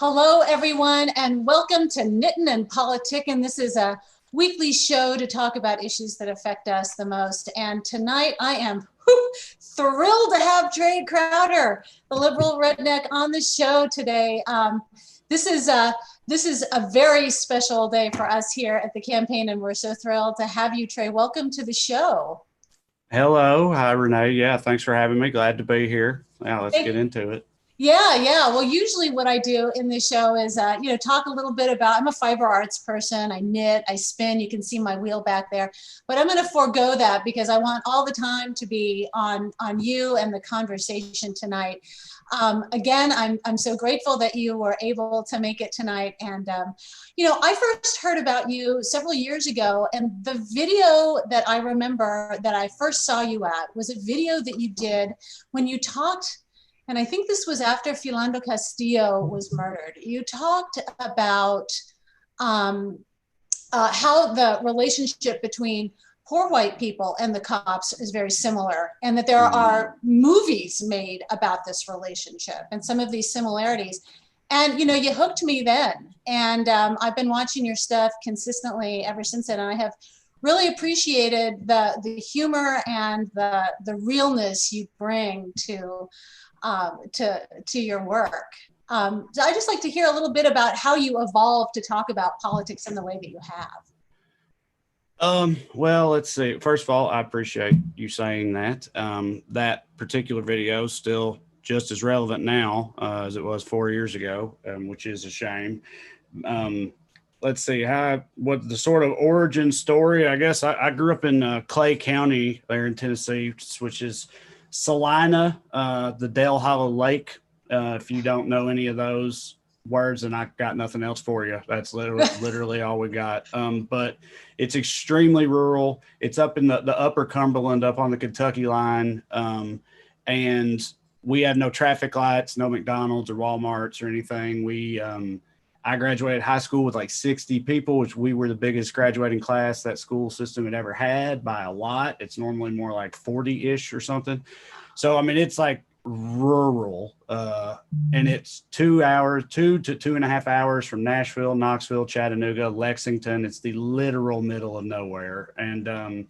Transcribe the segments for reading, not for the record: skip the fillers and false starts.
Hello, everyone, and welcome to Knittin Politickin. This is a weekly show to talk about issues that affect us the most. And tonight I am thrilled to have Trae Crowder, the liberal redneck, on the show today. This is a very special day for us here at the campaign, and we're so thrilled to have you, Trae. Welcome to the show. Hello. Hi, Renee. Yeah, thanks for having me. Glad to be here. Now let's get into it. Yeah. Well, usually what I do in this show is, talk a little bit about, I'm a fiber arts person. I knit, I spin. You can see my wheel back there, but I'm going to forego that because I want all the time to be on you and the conversation tonight. Again, I'm so grateful that you were able to make it tonight. And, I first heard about you several years ago, and the video that I remember that I first saw you at was a video that you did when you talked. And I think this was after Philando Castillo was murdered. You talked about how the relationship between poor white people and the cops is very similar, and that there are movies made about this relationship and some of these similarities. And, you hooked me then. And I've been watching your stuff consistently ever since then. And I have really appreciated the humor and the realness you bring to your work. So I just like to hear a little bit about how you evolved to talk about politics in the way that you have. Well, let's see. First of all, I appreciate you saying that. That particular video is still just as relevant now as it was 4 years ago, which is a shame. Let's see what the sort of origin story. I guess I grew up in Clay County there in Tennessee, which is Salina, the Dale Hollow Lake. If you don't know any of those words, and I got nothing else for you. That's literally all we got. But it's extremely rural. It's up in the upper Cumberland, up on the Kentucky line. And we had no traffic lights, no McDonald's or Walmarts or anything. I graduated high school with like 60 people, which we were the biggest graduating class that school system had ever had by a lot. It's normally more like 40-ish or something. So, I mean, it's like rural, and it's 2 to 2.5 hours from Nashville, Knoxville, Chattanooga, Lexington. It's the literal middle of nowhere. And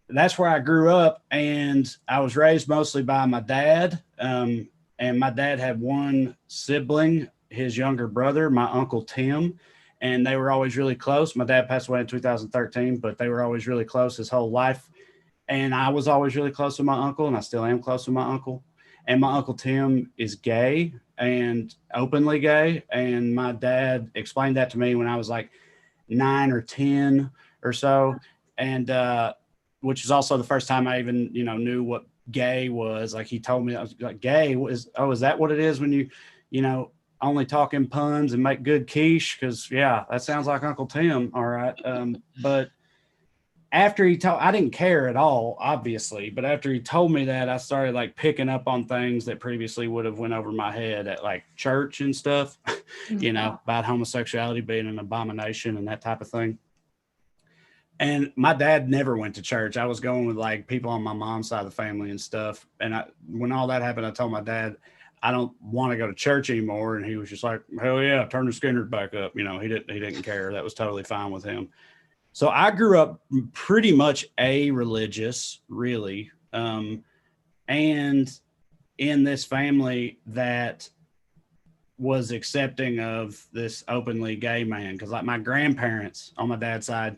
that's where I grew up, and I was raised mostly by my dad. And my dad had one sibling, his younger brother, my Uncle Tim, and they were always really close. My dad passed away in 2013, but they were always really close his whole life. And I was always really close to my uncle, and I still am close to my uncle. And my Uncle Tim is gay and openly gay. And my dad explained that to me when I was like 9 or 10 or so. And which is also the first time I even, knew what gay was. Like, he told me, I was like, gay is that what it is when you only talk in puns and make good quiche? Because that sounds like Uncle Tim. All right. But after he told, I didn't care at all, obviously, but after he told me that, I started like picking up on things that previously would have went over my head at like church and stuff, about homosexuality being an abomination and that type of thing. And my dad never went to church. I was going with like people on my mom's side of the family and stuff. And when all that happened, I told my dad, I don't want to go to church anymore. And he was just like, hell yeah, turn the Skinner back up. He didn't care. That was totally fine with him. So I grew up pretty much a-religious, really, and in this family that was accepting of this openly gay man. Because like my grandparents on my dad's side,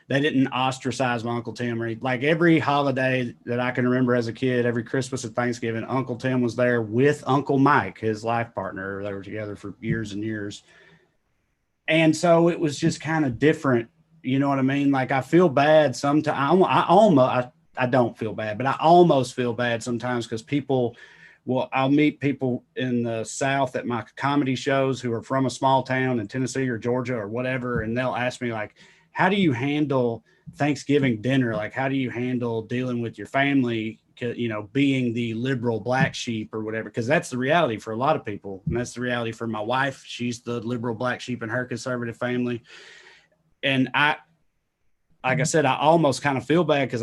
they didn't ostracize my Uncle Tim. Or like every holiday that I can remember as a kid, every Christmas and Thanksgiving, Uncle Tim was there with Uncle Mike, his life partner. They were together for years and years. And so it was just kind of different. You know what I mean? Like, I feel bad sometimes. I don't feel bad, but I almost feel bad sometimes because I'll meet people in the South at my comedy shows who are from a small town in Tennessee or Georgia or whatever. And they'll ask me like, how do you handle Thanksgiving dinner? Like, how do you handle dealing with your family, being the liberal black sheep or whatever? Because that's the reality for a lot of people. And that's the reality for my wife. She's the liberal black sheep in her conservative family. And like I said, I almost kind of feel bad because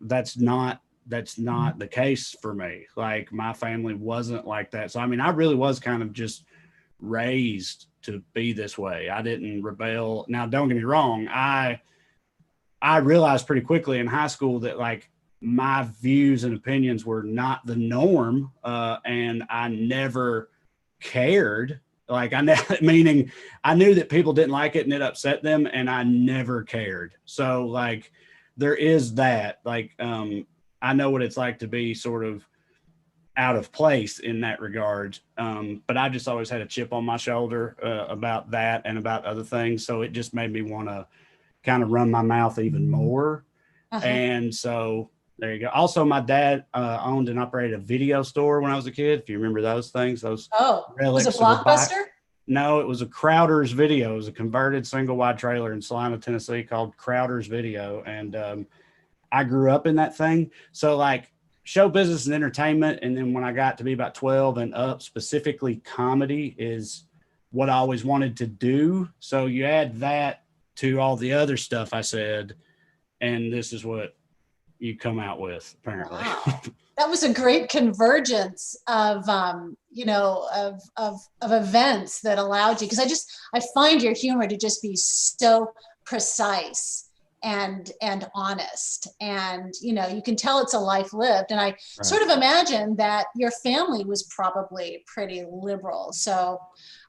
that's not the case for me. Like, my family wasn't like that. So, I mean, I really was kind of just raised to be this way. I didn't rebel. Now, don't get me wrong. I realized pretty quickly in high school that like my views and opinions were not the norm. And I never cared. Like meaning I knew that people didn't like it and it upset them, and I never cared. So like there is that, like, I know what it's like to be sort of out of place in that regard. But I just always had a chip on my shoulder about that and about other things. So it just made me want to kind of run my mouth even more. And so there you go. Also, my dad owned and operated a video store when I was a kid. If you remember those things, those relics. Was it Blockbuster? No, it was a Crowder's Video. It was a converted single wide trailer in Salina, Tennessee called Crowder's Video. And I grew up in that thing. So like show business and entertainment. And then when I got to be about 12 and up, specifically comedy is what I always wanted to do. So you add that to all the other stuff I said, and this is what you come out with, apparently. Wow. That was a great convergence of, you know, of events that allowed you. Because I find your humor to just be so precise and honest, and you know, you can tell it's a life lived. And I sort of imagine that your family was probably pretty liberal. So,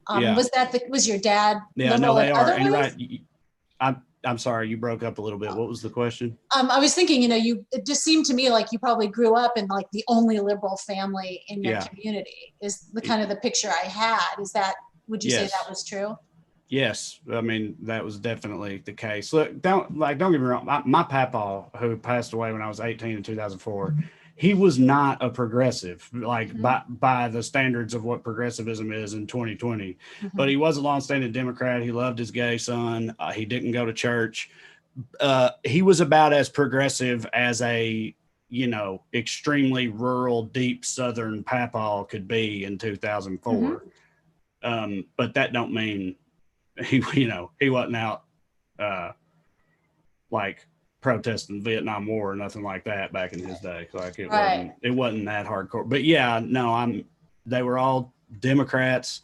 was your dad? Yeah, no, they are. And right, I'm sorry, you broke up a little bit. What was the question? I was thinking, you know, it just seemed to me like you probably grew up in like the only liberal family in your community is the kind of the picture I had. Would you say that was true? Yes. I mean, that was definitely the case. Look, don't get me wrong. My papa, who passed away when I was 18 in 2004, he was not a progressive, like by the standards of what progressivism is in 2020. But he was a longstanding Democrat. He loved his gay son. He didn't go to church. He was about as progressive as a, you know, extremely rural, deep Southern papa could be in 2004. But that don't mean he wasn't out like protesting the Vietnam War or nothing like that back in his day. Like it wasn't that hardcore. But yeah, no, they were all Democrats,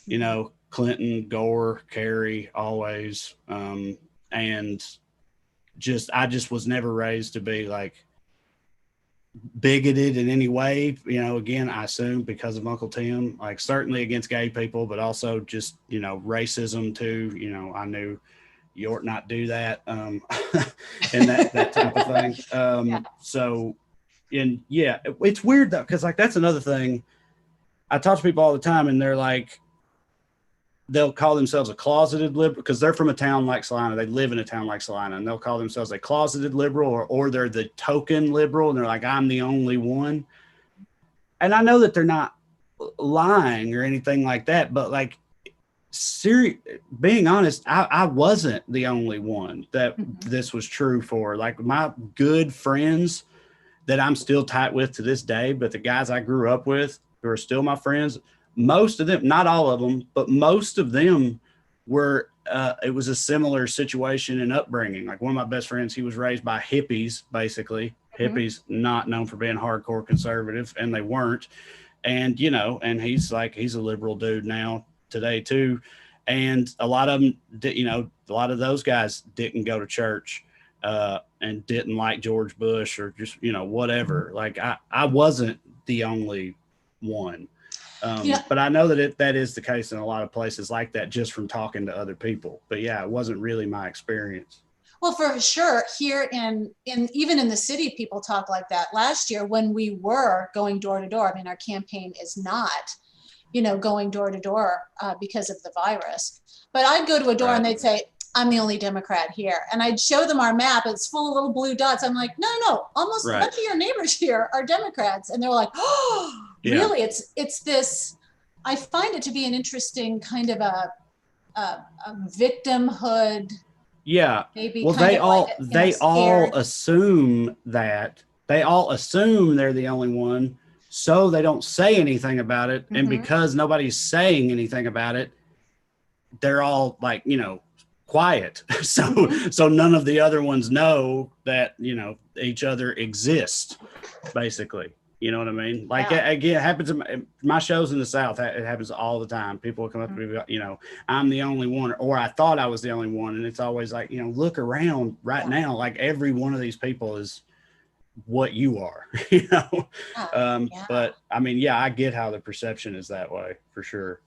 you know, Clinton, Gore, Kerry, always. And I just was never raised to be like bigoted in any way. You know, again, I assume because of Uncle Tim, like certainly against gay people, but also just, you know, racism too. You know, I knew you ought not do that, and that type of thing. So, and yeah, it's weird though, because like that's another thing. I talk to people all the time, and they're like, they'll call themselves a closeted liberal because they're from a town like Salina. They live in a town like Salina, and they'll call themselves a closeted liberal, or they're the token liberal, and they're like, I'm the only one. And I know that they're not lying or anything like that, but like, being honest, I wasn't the only one that this was true for. Like my good friends that I'm still tight with to this day, but the guys I grew up with who are still my friends, most of them, not all of them, but most of them were, it was a similar situation and upbringing. Like one of my best friends, he was raised by hippies, basically. Hippies not known for being hardcore conservative, and they weren't. And, you know, and he's a liberal dude now today too. And a lot of them, you know, a lot of those guys didn't go to church and didn't like George Bush or just, you know, whatever. Like I wasn't the only one. But I know that that is the case in a lot of places like that, just from talking to other people. But yeah, it wasn't really my experience. Well, for sure, here in even in the city, people talk like that. Last year, when we were going door to door, I mean, our campaign is not, you know, going door to door because of the virus. But I'd go to a door and they'd say, I'm the only Democrat here. And I'd show them our map. It's full of little blue dots. I'm like, no, almost a bunch of your neighbors here are Democrats. And they're like, oh, really? It's this, I find it to be an interesting kind of a victimhood. Yeah. Maybe well, they all assume that. They all assume they're the only one, so they don't say anything about it. And because nobody's saying anything about it, they're all like, you know, quiet. So none of the other ones know that, you know, each other exist, basically. You know what I mean? Like, Yeah. again, it happens in my shows in the South. It happens all the time. People will come up to me, you know, I'm the only one, or I thought I was the only one. And it's always like, you know, look around right now. Like, every one of these people is what you are, you know? Yeah. But I mean, yeah, I get how the perception is that way for sure.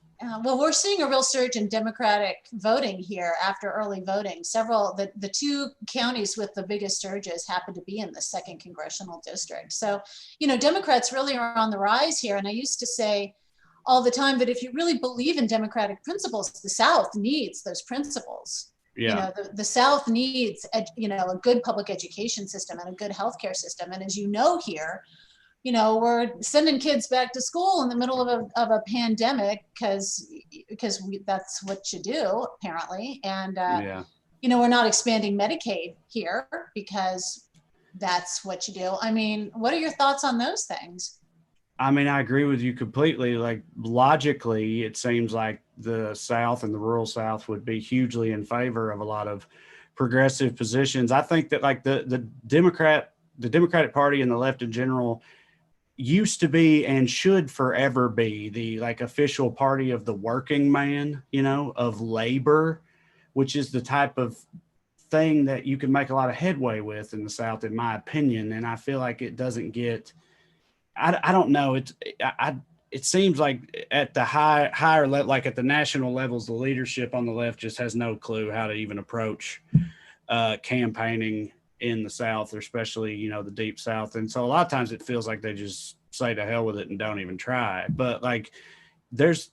Well, we're seeing a real surge in Democratic voting here after early voting. The two counties with the biggest surges happen to be in the second congressional district. So, you know, Democrats really are on the rise here. And I used to say all the time that if you really believe in democratic principles, the South needs those principles. Yeah. You know, the South needs, you know, a good public education system and a good healthcare system. And as you know here, you know, we're sending kids back to school in the middle of a pandemic because that's what you do apparently. And, Yeah. you know, we're not expanding Medicaid here because that's what you do. I mean, what are your thoughts on those things? I mean, I agree with you completely. Like, logically, it seems like the South and the rural South would be hugely in favor of a lot of progressive positions. I think that, like, the Democratic Party and the left in general used to be and should forever be the, like, official party of the working man, you know, of labor, which is the type of thing that you can make a lot of headway with in the South, in my opinion. And I feel like it doesn't get, I don't know. It seems like at the higher level, like at the national levels, the leadership on the left just has no clue how to even approach campaigning in the South, or especially, you know, the deep South. And so a lot of times it feels like they just say to hell with it and don't even try. But like, there's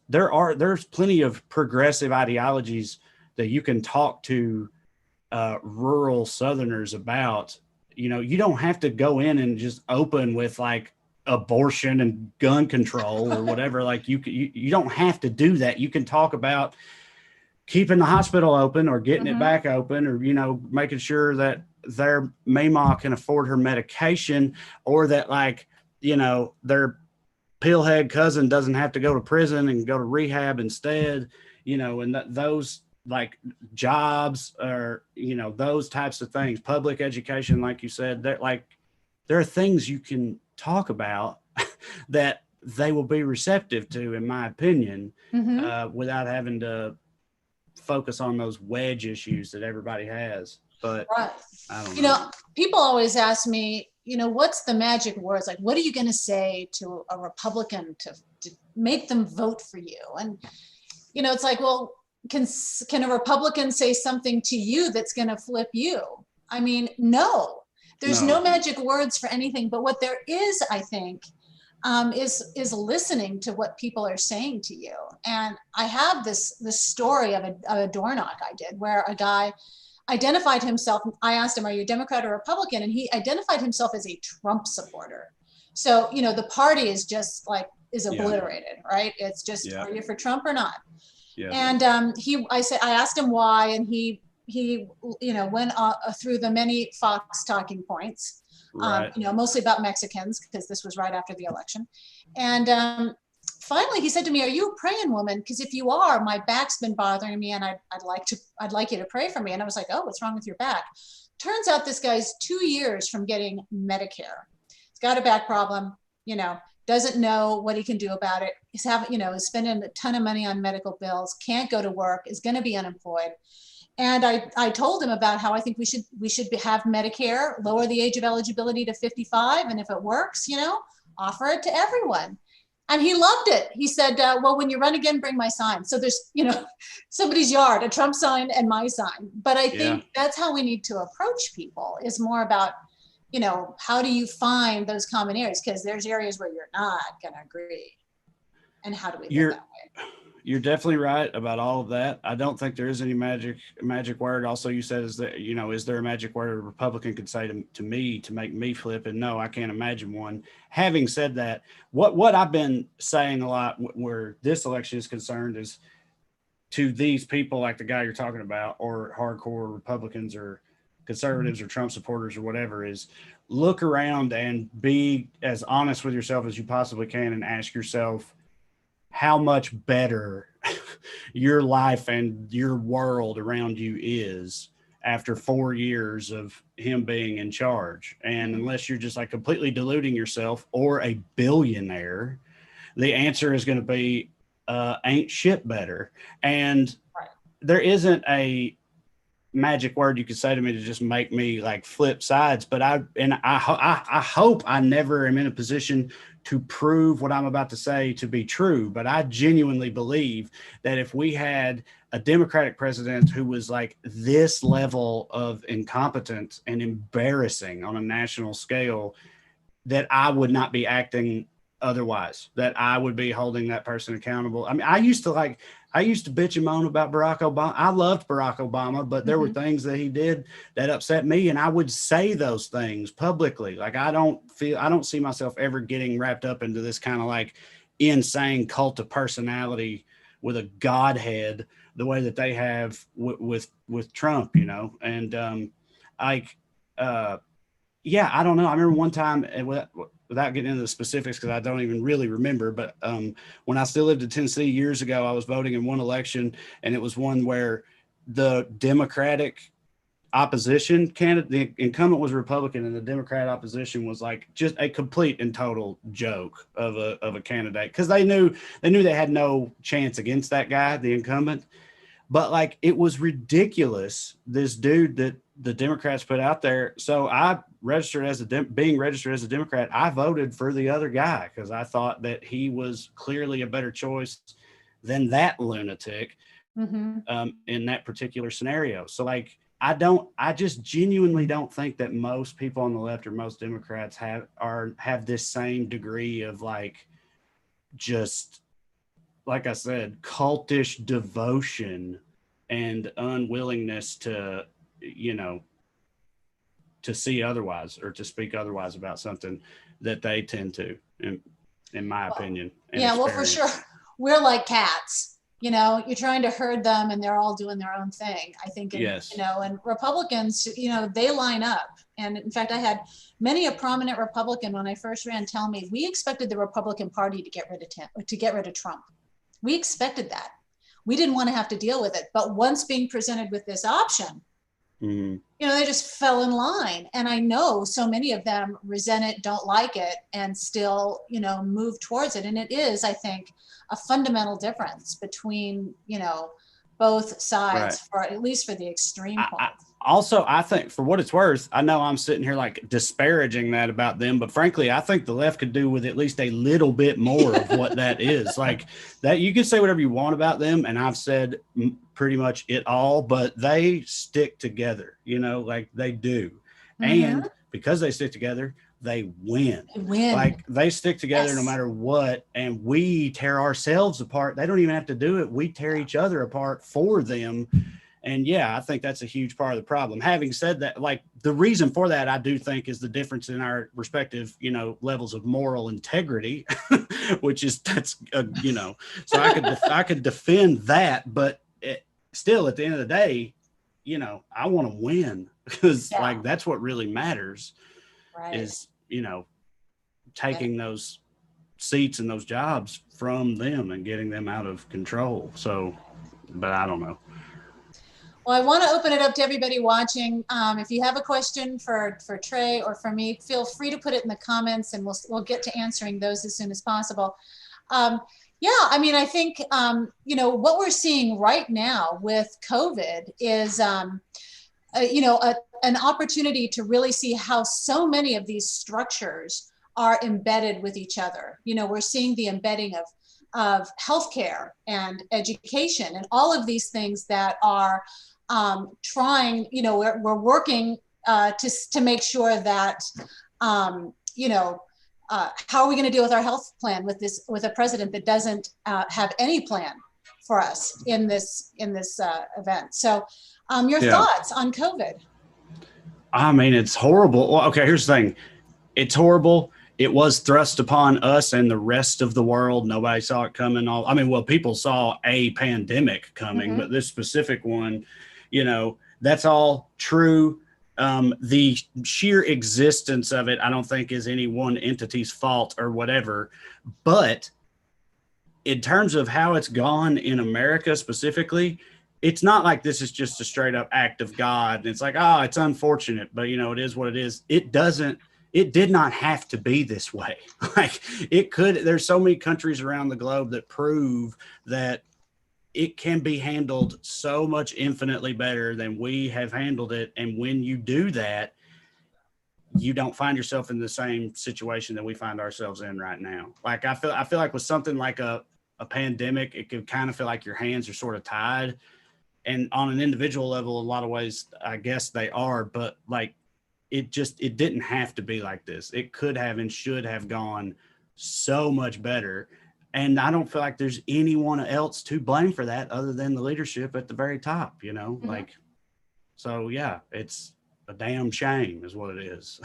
plenty of progressive ideologies that you can talk to rural Southerners about. You know, you don't have to go in and just open with like abortion and gun control or whatever. Like, you don't have to do that. You can talk about keeping the hospital open or getting it back open, or, you know, making sure that their Mama can afford her medication, or that, like, you know, their pillhead cousin doesn't have to go to prison and go to rehab instead, you know, and those, like, jobs, or, you know, those types of things, public education, like you said, that, like, there are things you can talk about that they will be receptive to, in my opinion, without having to focus on those wedge issues that everybody has. But Right. I don't know. You know, people always ask me, you know, what's the magic words? Like, what are you going to say to a Republican to make them vote for you? And, you know, it's like, well, can a Republican say something to you that's going to flip you? I mean, no, there's no magic words for anything. But what there is, I think, is listening to what people are saying to you. And I have this story of a door knock I did, where a guy identified himself. I asked him, "Are you a Democrat or Republican?" And he identified himself as a Trump supporter. So, you know, the party is just like is obliterated, right? It's just, are you for Trump or not? Yeah. And I asked him why, and he you know, went through the many Fox talking points. Right. You know, mostly about Mexicans, because this was right after the election. And finally, he said to me, "Are you a praying woman? Because if you are, my back's been bothering me, and I'd like you to pray for me." And I was like, "Oh, what's wrong with your back?" Turns out this guy's 2 years from getting Medicare. He's got a back problem, you know, doesn't know what he can do about it. He's is spending a ton of money on medical bills, can't go to work, is going to be unemployed. And I told him about how I think we should have Medicare, lower the age of eligibility to 55, and if it works, you know, offer it to everyone. And he loved it. He said, "Well, when you run again, bring my sign." So there's, you know, somebody's yard, a Trump sign and my sign. But I think that's how we need to approach people, is more about, you know, how do you find those common areas? Because there's areas where you're not going to agree. And how do we live that way? You're definitely right about all of that. I don't think there is any magic word. Also, you said, is that, you know, is there a magic word a Republican could say to me to make me flip? And no, I can't imagine one. Having said that, what I've been saying a lot where this election is concerned is to these people, like the guy you're talking about, or hardcore Republicans or conservatives or Trump supporters or whatever, is look around and be as honest with yourself as you possibly can, and ask yourself how much better your life and your world around you is after 4 years of him being in charge. And unless you're just like completely deluding yourself or a billionaire, the answer is going to be ain't shit better. And there isn't a magic word you could say to me to just make me like flip sides, but I hope I never am in a position to prove what I'm about to say to be true. But I genuinely believe that if we had a Democratic president who was like this level of incompetence and embarrassing on a national scale, that I would not be acting otherwise, that I would be holding that person accountable. I mean, I used to bitch and moan about Barack Obama. I loved Barack Obama, but there were things that he did that upset me. And I would say those things publicly. Like, I don't see myself ever getting wrapped up into this kind of like insane cult of personality with a godhead, the way that they have with Trump, you know? And yeah, I don't know. I remember one time, without getting into the specifics, because I don't even really remember, but when I still lived in Tennessee years ago, I was voting in one election, and it was one where the Democratic opposition candidate, the incumbent was Republican, and the Democrat opposition was like just a complete and total joke of a candidate, because they knew they had no chance against that guy, the incumbent. But like, it was ridiculous, this dude that the Democrats put out there. So I registered as being registered as a Democrat, I voted for the other guy because I thought that he was clearly a better choice than that lunatic in that particular scenario. So like, I just genuinely don't think that most people on the left or most Democrats have this same degree of like, just like I said, cultish devotion and unwillingness to, you know, to see otherwise or to speak otherwise about something that they tend to, in my opinion. Yeah, well, for sure. We're like cats, you know, you're trying to herd them and they're all doing their own thing. I think, yes. You know, and Republicans, you know, they line up. And in fact, I had many a prominent Republican when I first ran tell me, we expected the Republican Party to get rid of Trump. We expected that. We didn't want to have to deal with it. But once being presented with this option, you know, they just fell in line. And I know so many of them resent it, don't like it, and still, you know, move towards it. And it is, I think, a fundamental difference between, you know, both sides, for at least for the extreme point. Also, I think, for what it's worth, I know I'm sitting here like disparaging that about them, but frankly, I think the left could do with at least a little bit more of what that is. Like, that you can say whatever you want about them, and I've said pretty much it all, but they stick together, you know, like they do. And because they stick together, they win. Like, they stick together no matter what, and we tear ourselves apart. They don't even have to do it. We tear each other apart for them. And yeah, I think that's a huge part of the problem. Having said that, like, the reason for that, I do think, is the difference in our respective, you know, levels of moral integrity, which is, you know, so I could defend that, but still, at the end of the day, you know, I want to win, because like, that's what really matters, is, you know, taking those seats and those jobs from them and getting them out of control. So, but I don't know. Well, I want to open it up to everybody watching. If you have a question for Trae or for me, feel free to put it in the comments, and we'll get to answering those as soon as possible. Yeah, I mean, I think, you know, what we're seeing right now with COVID is, you know, an opportunity to really see how so many of these structures are embedded with each other. You know, we're seeing the embedding of healthcare and education and all of these things that are trying, you know, we're working to make sure that, you know, how are we going to deal with our health plan with a president that doesn't have any plan for us in this event? So your thoughts on COVID? I mean, it's horrible. Well, okay, here's the thing. It's horrible. It was thrust upon us and the rest of the world. Nobody saw it coming. I mean, well, people saw a pandemic coming, but this specific one, you know, that's all true. The sheer existence of it, I don't think, is any one entity's fault or whatever. But in terms of how it's gone in America specifically, it's not like this is just a straight up act of God. And it's like, oh, it's unfortunate, but it is what it is. It did not have to be this way. Like it could, there's so many countries around the globe that prove that it can be handled so much infinitely better than we have handled it. And when you do that, you don't find yourself in the same situation that we find ourselves in right now. Like I feel like with something like a pandemic, it could kind of feel like your hands are sort of tied. And on an individual level, a lot of ways, I guess they are, but like it didn't have to be like this. It could have and should have gone so much better. And I don't feel like there's anyone else to blame for that other than the leadership at the very top, like, so yeah, it's a damn shame is what it is.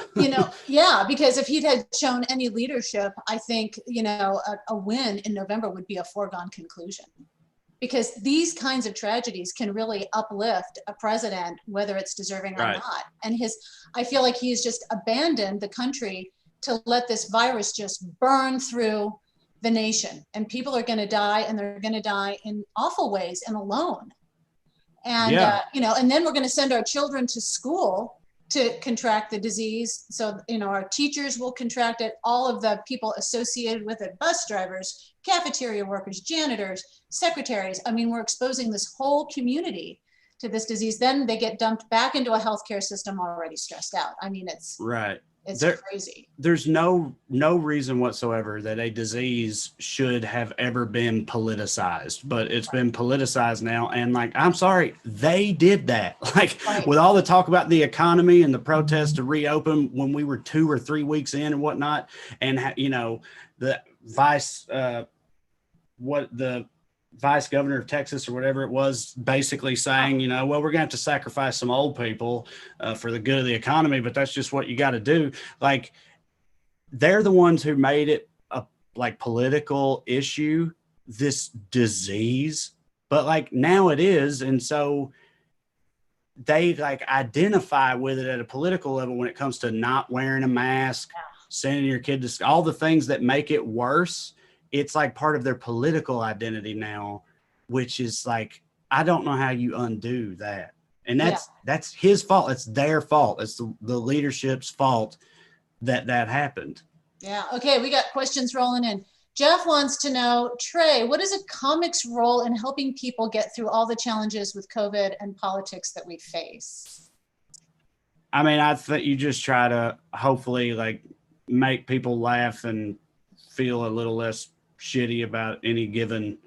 Yeah, because if he'd had shown any leadership, I think, a win in November would be a foregone conclusion. Because these kinds of tragedies can really uplift a president, whether it's deserving or not. And I feel like he's just abandoned the country to let this virus just burn through the nation. And people are going to die, and they're going to die in awful ways and alone. And, and then we're going to send our children to school to contract the disease. So, our teachers will contract it, all of the people associated with it, bus drivers, cafeteria workers, janitors, secretaries. I mean, we're exposing this whole community to this disease. Then they get dumped back into a healthcare system already stressed out. I mean, it's crazy. There's no reason whatsoever that a disease should have ever been politicized, but it's been politicized now. And like, I'm sorry, they did that. Like with all the talk about the economy and the protests to reopen when we were 2 or 3 weeks in and whatnot. And, the vice governor of Texas or whatever it was, basically saying, well, we're going to have to sacrifice some old people for the good of the economy, but that's just what you got to do. Like, they're the ones who made it a political issue, this disease, but like now it is. And so they identify with it at a political level when it comes to not wearing a mask, sending your kid to all the things that make it worse. It's like part of their political identity now, which is like, I don't know how you undo that. And that's his fault. It's their fault. It's the leadership's fault that happened. Yeah. Okay. We got questions rolling in. Jeff wants to know, Trae, what is a comic's role in helping people get through all the challenges with COVID and politics that we face? I mean, I think you just try to hopefully make people laugh and feel a little less shitty about any given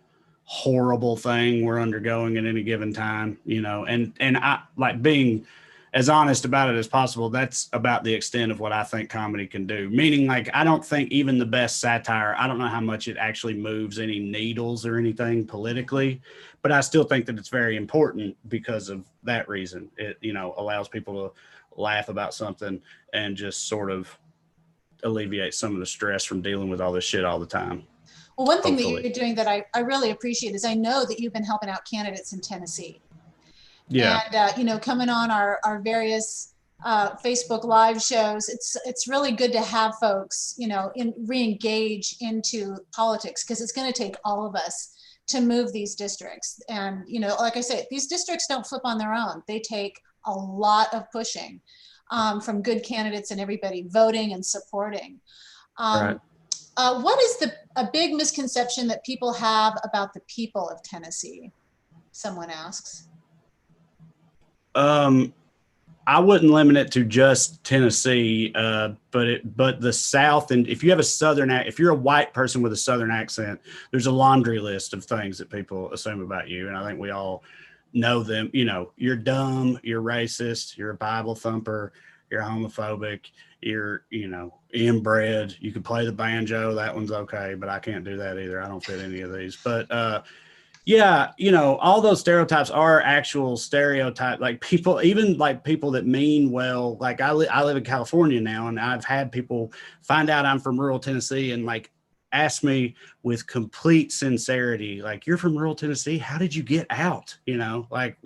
horrible thing we're undergoing at any given time, and I like being as honest about it as possible. That's about the extent of what I think comedy can do. Meaning, I don't think even the best satire, I don't know how much it actually moves any needles or anything politically, but I still think that it's very important because of that reason. It, allows people to laugh about something and just sort of alleviate some of the stress from dealing with all this shit all the time. Well, one thing that you're doing that I really appreciate is I know that you've been helping out candidates in Tennessee. Yeah. And, coming on our various Facebook live shows, it's really good to have folks, re-engage into politics, because it's going to take all of us to move these districts. And, like I say, these districts don't flip on their own. They take a lot of pushing from good candidates and everybody voting and supporting. Right. What is a big misconception that people have about the people of Tennessee? Someone asks. I wouldn't limit it to just Tennessee, but the South. And if you have if you're a white person with a Southern accent, there's a laundry list of things that people assume about you. And I think we all know them. You're dumb, you're racist, you're a Bible thumper, you're homophobic, you're, inbred, you can play the banjo. That one's okay, but I can't do that either. I don't fit any of these, but, yeah, all those stereotypes are actual stereotype. Like people, even like people that mean well, like I live in California now, and I've had people find out I'm from rural Tennessee and ask me with complete sincerity, you're from rural Tennessee. How did you get out? What?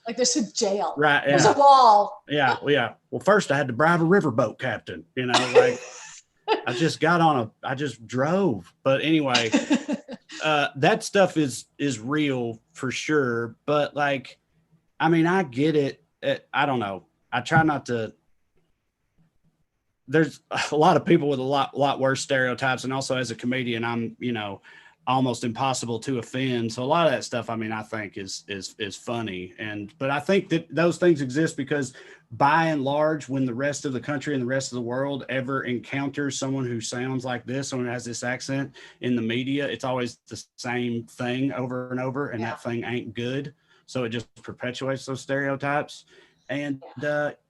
Like there's a jail. Right. There's a wall. Yeah. Yeah. Well, first I had to bribe a riverboat captain, I just drove. But anyway, that stuff is real for sure. But like, I mean, I get it. I don't know. I try not to. There's a lot of people with a lot worse stereotypes, and also as a comedian, I'm almost impossible to offend. So a lot of that stuff, I mean, I think is funny, but I think that those things exist because by and large, when the rest of the country and the rest of the world ever encounters someone who sounds like this, someone who has this accent in the media, it's always the same thing over and over, and that thing ain't good. So it just perpetuates those stereotypes. And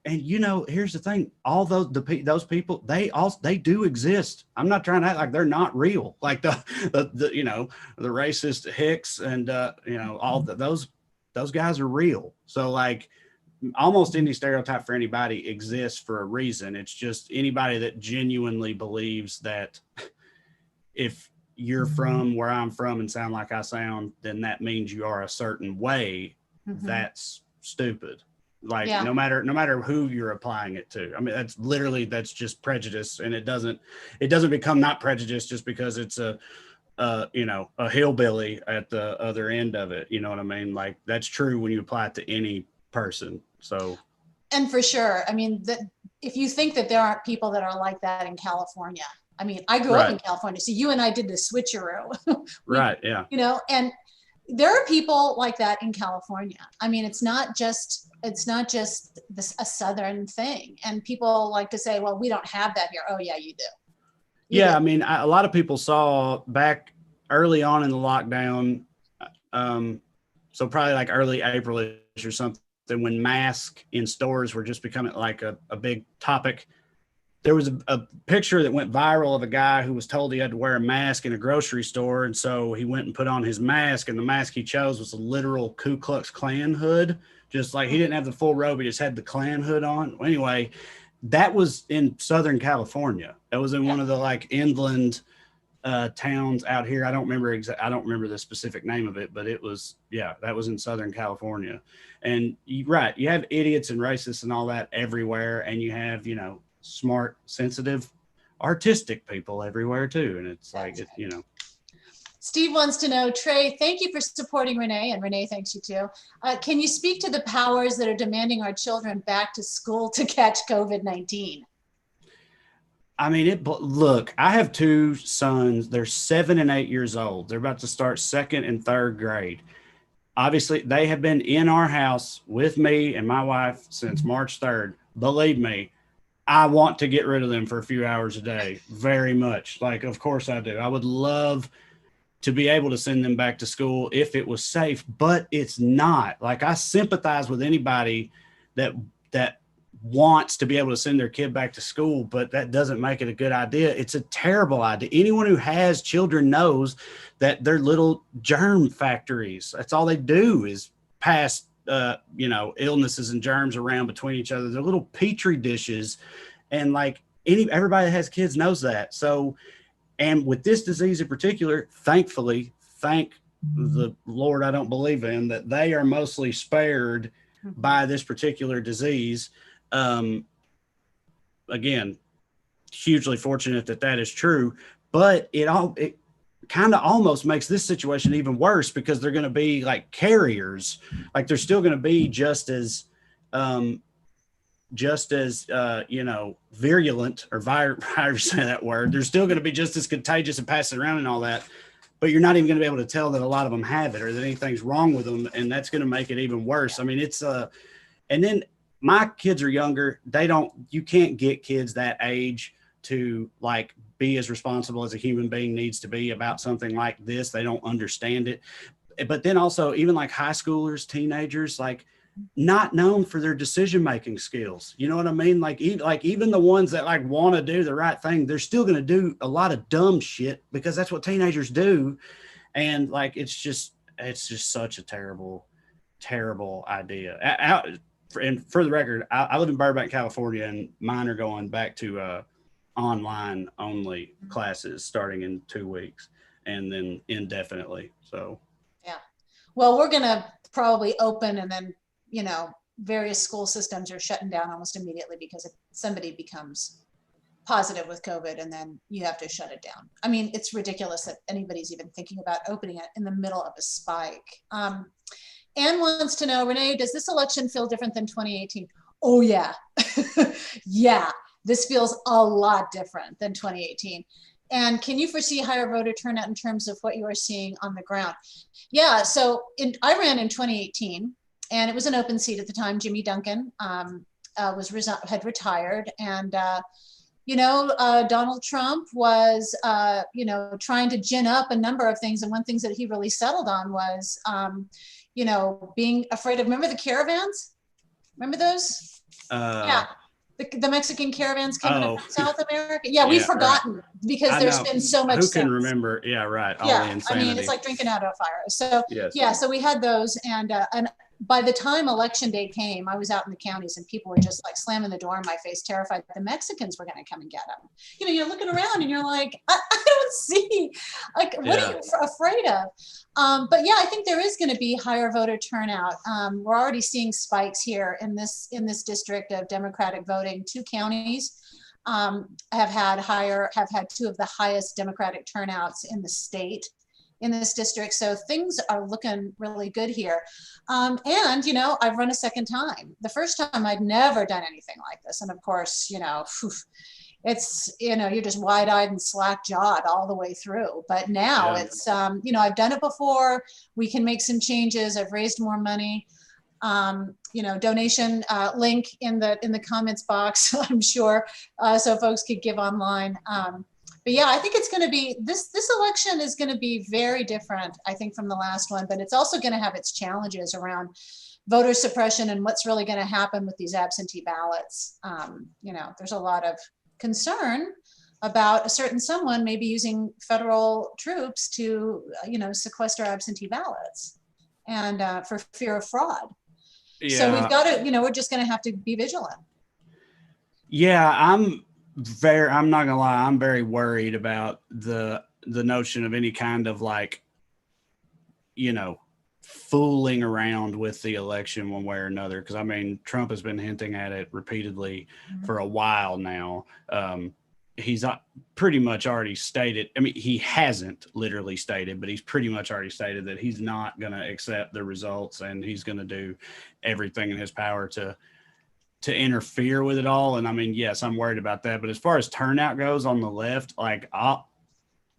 here's the thing: all those people, they do exist. I'm not trying to act like they're not real. Like the racist Hicks and those guys are real. So like almost any stereotype for anybody exists for a reason. It's just anybody that genuinely believes that if you're from where I'm from and sound like I sound, then that means you are a certain way. Mm-hmm. That's stupid. Like no matter who you're applying it to. I mean, that's just prejudice, and it doesn't become not prejudice just because it's a hillbilly at the other end of it. You know what I mean? Like that's true when you apply it to any person. So, and for sure, I mean, if you think that there aren't people that are like that in California, I mean, I grew up in California, so you and I did the switcheroo. Right. Yeah. And there are people like that in California. I mean, it's not just a Southern thing. And people like to say, well, we don't have that here. Oh yeah, you do. You do. I mean, a lot of people saw back early on in the lockdown. So probably like early April-ish or something, when masks in stores were just becoming like a big topic. There was a picture that went viral of a guy who was told he had to wear a mask in a grocery store. And so he went and put on his mask, and the mask he chose was a literal Ku Klux Klan hood. Just like he didn't have the full robe, he just had the Klan hood on. Anyway, that was in Southern California. That was in one of the like inland towns out here. I don't remember the specific name of it, but it was, that was in Southern California. And you have idiots and racists and all that everywhere. And you have, smart, sensitive, artistic people everywhere too. And it's like, Steve wants to know, Trae, thank you for supporting Renee, and Renee thanks you too. Can you speak to the powers that are demanding our children back to school to catch COVID-19? I mean, look, I have two sons. They're 7 and 8 years old. They're about to start 2nd and 3rd grade. Obviously, they have been in our house with me and my wife since March 3rd. Believe me, I want to get rid of them for a few hours a day. Very much. Like, of course I do. I would love to be able to send them back to school if it was safe, but it's not. Like, I sympathize with anybody that wants to be able to send their kid back to school, but that doesn't make it a good idea. It's a terrible idea. Anyone who has children knows that they're little germ factories. That's all they do is pass illnesses and germs around between each other. They're little petri dishes, and like everybody that has kids knows that. So, and with this disease in particular, thankfully, thank the Lord, I don't believe in that they are mostly spared by this particular disease. Again, hugely fortunate that is true, but it kind of almost makes this situation even worse because they're going to be like carriers. Like they're still going to be just as virulent, or however you say that word. They're still going to be just as contagious and pass it around and all that, but you're not even going to be able to tell that a lot of them have it or that anything's wrong with them. And that's going to make it even worse. I mean, and then my kids are younger. You can't get kids that age to like be as responsible as a human being needs to be about something like this. They don't understand it. But then also even like high schoolers, teenagers, like not known for their decision-making skills. You know what I mean? Like even the ones that like want to do the right thing, they're still going to do a lot of dumb shit because that's what teenagers do. And like, it's just such a terrible, terrible idea. And for the record, I live in Burbank, California, and mine are going back to online only classes starting in 2 weeks and then indefinitely. So, yeah. Well, we're going to probably open, and then, various school systems are shutting down almost immediately because if somebody becomes positive with COVID, and then you have to shut it down. I mean, it's ridiculous that anybody's even thinking about opening it in the middle of a spike. Anne wants to know, Renee, does this election feel different than 2018? Oh yeah, yeah, this feels a lot different than 2018. And can you foresee higher voter turnout in terms of what you are seeing on the ground? Yeah, so I ran in 2018, and it was an open seat at the time. Jimmy Duncan had retired, and Donald Trump was, trying to gin up a number of things. And one thing that he really settled on was, being afraid of, remember the caravans? Remember those? Yeah. The Mexican caravans coming up from South America. Yeah, we've forgotten, right, because there's been so much. Who can remember? Yeah, right. All the insanity. I mean, it's like drinking out of a fire. So yes. So we had those, and by the time election day came, I was out in the counties, and people were just like slamming the door in my face, terrified that the Mexicans were going to come and get them. You're looking around and you're like, I don't see, like, what are you afraid of? But yeah, I think there is going to be higher voter turnout. We're already seeing spikes here in this district of Democratic voting. 2 counties have had two of the highest Democratic turnouts in the state in this district. So things are looking really good here. And, I've run a second time. The first time I'd never done anything like this. And of course, it's, you're just wide-eyed and slack-jawed all the way through. But now it's, I've done it before. We can make some changes. I've raised more money. Donation link in the comments box, I'm sure, so folks could give online. But yeah, I think it's going to be, this election is going to be very different, I think, from the last one, but it's also going to have its challenges around voter suppression and what's really going to happen with these absentee ballots. There's a lot of concern about a certain someone maybe using federal troops to, sequester absentee ballots, and for fear of fraud. Yeah. So we've got to, we're just going to have to be vigilant. Yeah, I'm not gonna lie, I'm very worried about the notion of any kind of fooling around with the election one way or another. Because I mean, Trump has been hinting at it repeatedly for a while now. He's pretty much already stated, I mean, he hasn't literally stated, but he's pretty much already stated that he's not going to accept the results, and he's going to do everything in his power to interfere with it all. And I mean, yes, I'm worried about that. But as far as turnout goes on the left,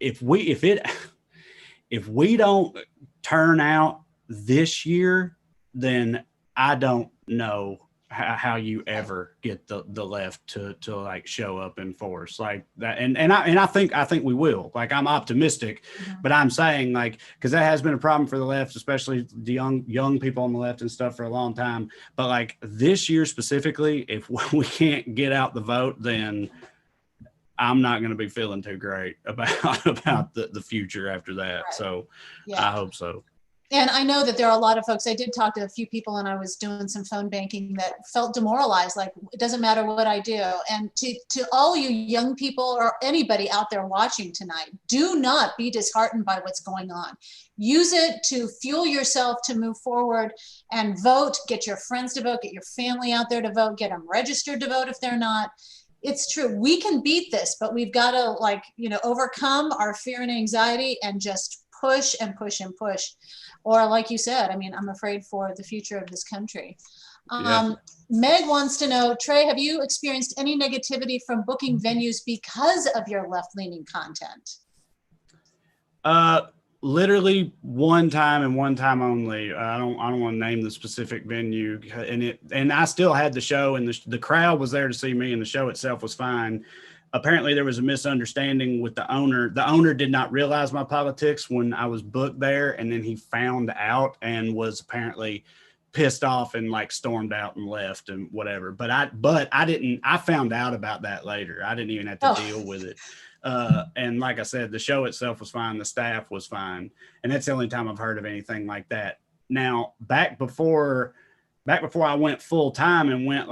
if we don't turn out this year, then I don't know how you ever get the left to show up in force like that. And I think we will. I'm optimistic, but I'm saying because that has been a problem for the left, especially the young people on the left and stuff, for a long time. But this year specifically, if we can't get out the vote, then I'm not going to be feeling too great about the future after that. Right. So I hope so. And I know that there are a lot of folks, I did talk to a few people, and I was doing some phone banking, that felt demoralized, it doesn't matter what I do. And to all you young people or anybody out there watching tonight, do not be disheartened by what's going on. Use it to fuel yourself to move forward and vote. Get your friends to vote, get your family out there to vote, get them registered to vote if they're not. It's true, we can beat this, but we've got to overcome our fear and anxiety and just push and push and push. Or like you said, I mean, I'm afraid for the future of this country. Meg wants to know, Trae, have you experienced any negativity from booking venues because of your left-leaning content? Literally one time and one time only. I don't want to name the specific venue, and I still had the show, and the crowd was there to see me, and the show itself was fine. Apparently there was a misunderstanding with the owner. The owner did not realize my politics when I was booked there. And then he found out and was apparently pissed off and stormed out and left and whatever. But I found out about that later. I didn't even have to deal with it. And like I said, the show itself was fine. The staff was fine. And that's the only time I've heard of anything like that. Now, back before I went full time and went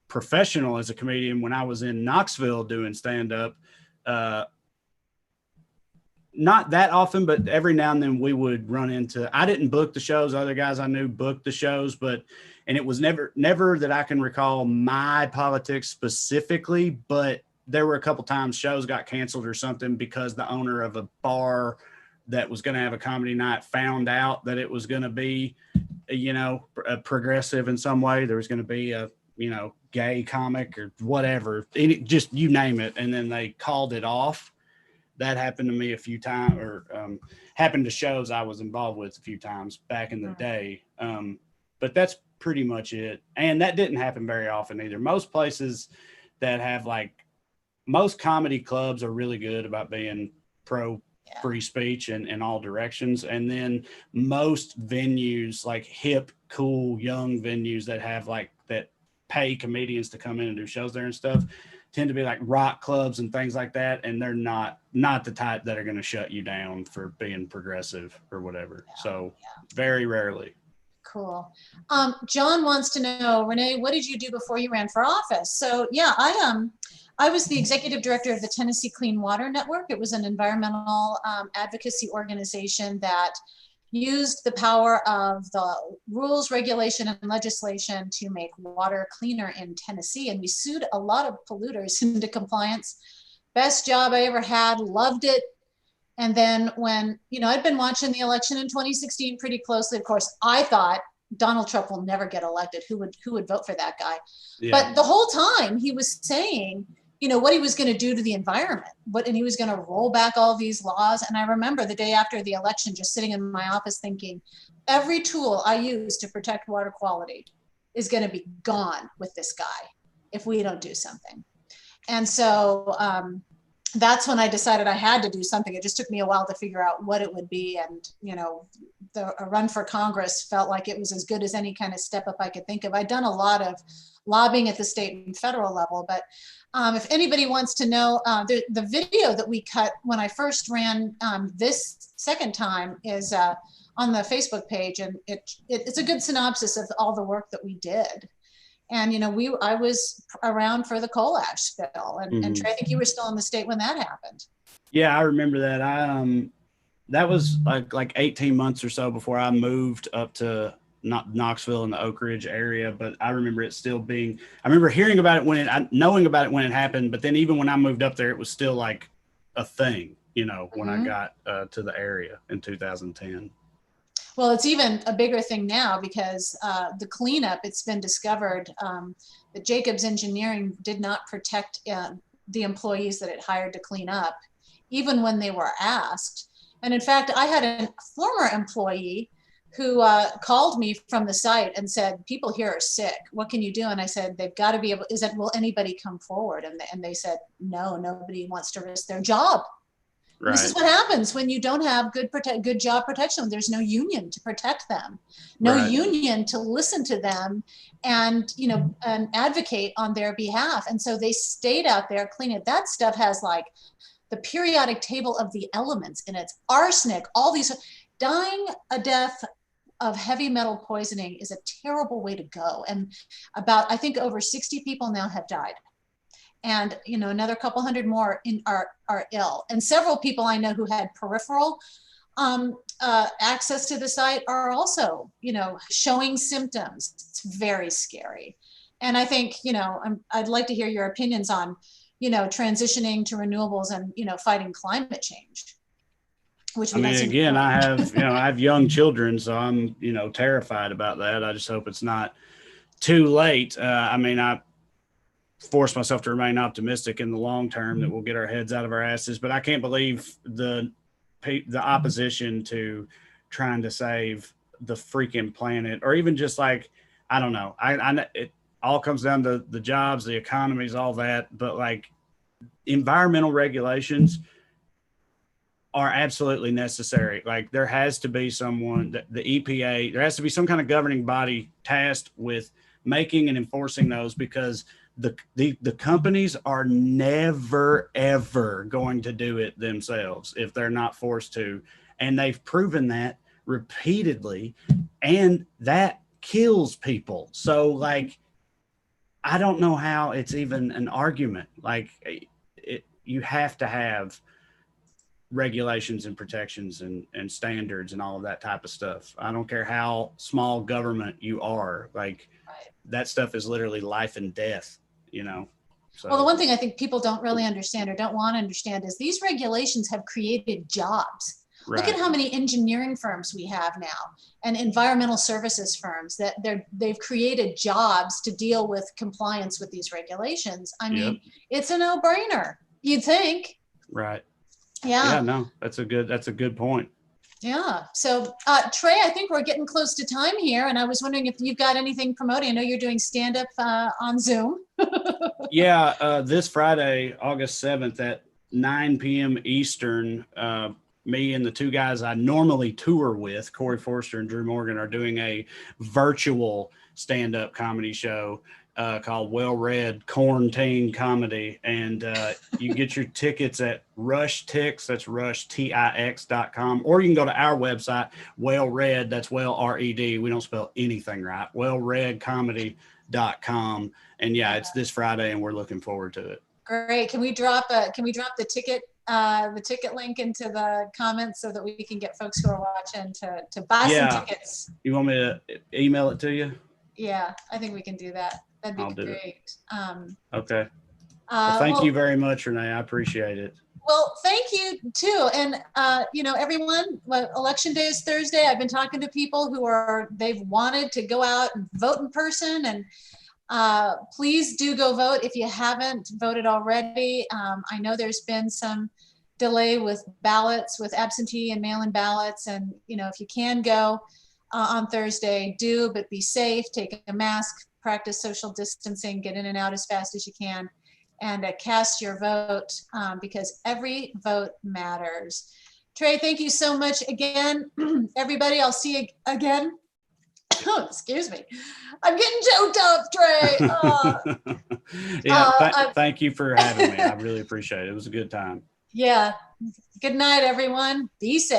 professional as a comedian, when I was in Knoxville doing stand-up, not that often, but every now and then we would run into, I didn't book the shows, other guys I knew booked the shows, and it was never that I can recall my politics specifically, but there were a couple times shows got canceled or something because the owner of a bar that was going to have a comedy night found out that it was going to be, a progressive in some way. There was going to be a, gay comic or whatever, just you name it. And then they called it off. That happened to me a few times, or happened to shows I was involved with a few times back in the day. But that's pretty much it. And that didn't happen very often either. Most places that have most comedy clubs are really good about being pro free speech in all directions. And then most venues, like hip, cool, young venues that have that pay comedians to come in and do shows there and stuff, tend to be like rock clubs and things like that. And they're not the type that are going to shut you down for being progressive or whatever. So very rarely. Cool. John wants to know, Renee, what did you do before you ran for office? So yeah, I was the executive director of the Tennessee Clean Water Network. It was an environmental advocacy organization that used the power of the rules, regulation, and legislation to make water cleaner in Tennessee. And we sued a lot of polluters into compliance. Best job I ever had, loved it. And then when, I'd been watching the election in 2016 pretty closely. Of course, I thought Donald Trump will never get elected. Who would vote for that guy? Yeah. But the whole time he was saying, what he was going to do to the environment, and he was going to roll back all these laws. And I remember the day after the election, just sitting in my office thinking, every tool I use to protect water quality is going to be gone with this guy if we don't do something. And so that's when I decided I had to do something. It just took me a while to figure out what it would be. And, a run for Congress felt like it was as good as any kind of step up I could think of. I'd done a lot of lobbying at the state and federal level, but if anybody wants to know, the video that we cut when I first ran this second time is on the Facebook page, and it's a good synopsis of all the work that we did. And I was around for the coal ash spill, and Trae, I think you were still in the state when that happened. Yeah, I remember that. That was like 18 months or so before I moved up to Knoxville in the Oak Ridge area. But I remember it still being. I remember hearing about it knowing about it when it happened. But then even when I moved up there, it was still like a thing. When I got to the area in 2010. Well, it's even a bigger thing now because the cleanup, it's been discovered that Jacobs Engineering did not protect the employees that it hired to clean up, even when they were asked. And in fact, I had a former employee who called me from the site and said, people here are sick. What can you do? And I said, they've got to be able, will anybody come forward? And they said, no, nobody wants to risk their job. Right. This is what happens when you don't have good job protection. There's no union to protect them, no union to listen to them and, and advocate on their behalf. And so they stayed out there cleaning. That stuff has like the periodic table of the elements in it, arsenic, all these. Dying a death of heavy metal poisoning is a terrible way to go. And I think over 60 people now have died. And, another couple hundred more are ill. And several people I know who had peripheral access to the site are also, showing symptoms. It's very scary. And I think, I'd like to hear your opinions on, transitioning to renewables and, fighting climate change. Again, I have young children, so I'm, terrified about that. I just hope it's not too late. I force myself to remain optimistic in the long term that we'll get our heads out of our asses, but I can't believe the opposition to trying to save the freaking planet, or even just like, I don't know. It all comes down to the jobs, the economies, all that, but like environmental regulations are absolutely necessary. Like there has to be someone, the EPA, there has to be some kind of governing body tasked with making and enforcing those, because the companies are never, ever going to do it themselves if they're not forced to. And they've proven that repeatedly, and that kills people. So like, I don't know how it's even an argument. Like you have to have regulations and protections and standards and all of that type of stuff. I don't care how small government you are, like that stuff is literally life and death, So, well, the one thing I think people don't really understand or don't want to understand is these regulations have created jobs. right. Look at how many engineering firms we have now and environmental services firms that they've created jobs to deal with compliance with these regulations. I mean, it's a no-brainer, you'd think. Right. Yeah. Yeah, no, that's a good point. Yeah. So, Trae, I think we're getting close to time here, and I was wondering if you've got anything promoting. I know you're doing stand-up on Zoom. Yeah, this Friday, August 7th at 9 p.m. Eastern, me and the two guys I normally tour with, Corey Forster and Drew Morgan, are doing a virtual stand-up comedy show called Well Read Quarantine Comedy. And you get your tickets at Rush Tix, that's rushtix.com, or you can go to our website, Well Read, that's Well R-E-D. We don't spell anything right. wellreadcomedy.com. And yeah, it's this Friday and we're looking forward to it. Great. Can we drop the ticket link into the comments so that we can get folks who are watching to buy some tickets? You want me to email it to you? Yeah, I think we can do that. That'd be great. Okay. Well, thank you very much, Renee. I appreciate it. Well, thank you too. And everyone, election day is Thursday. I've been talking to people they've wanted to go out and vote in person, and please do go vote if you haven't voted already. I know there's been some delay with ballots, with absentee and mail-in ballots, and if you can go on Thursday, do, but be safe, take a mask, practice social distancing, get in and out as fast as you can, and cast your vote because every vote matters. Trae, thank you so much again. Everybody, I'll see you again. Oh, excuse me. I'm getting choked up, Trae. Thank you for having me. I really appreciate it. It was a good time. Yeah. Good night, everyone. Be safe.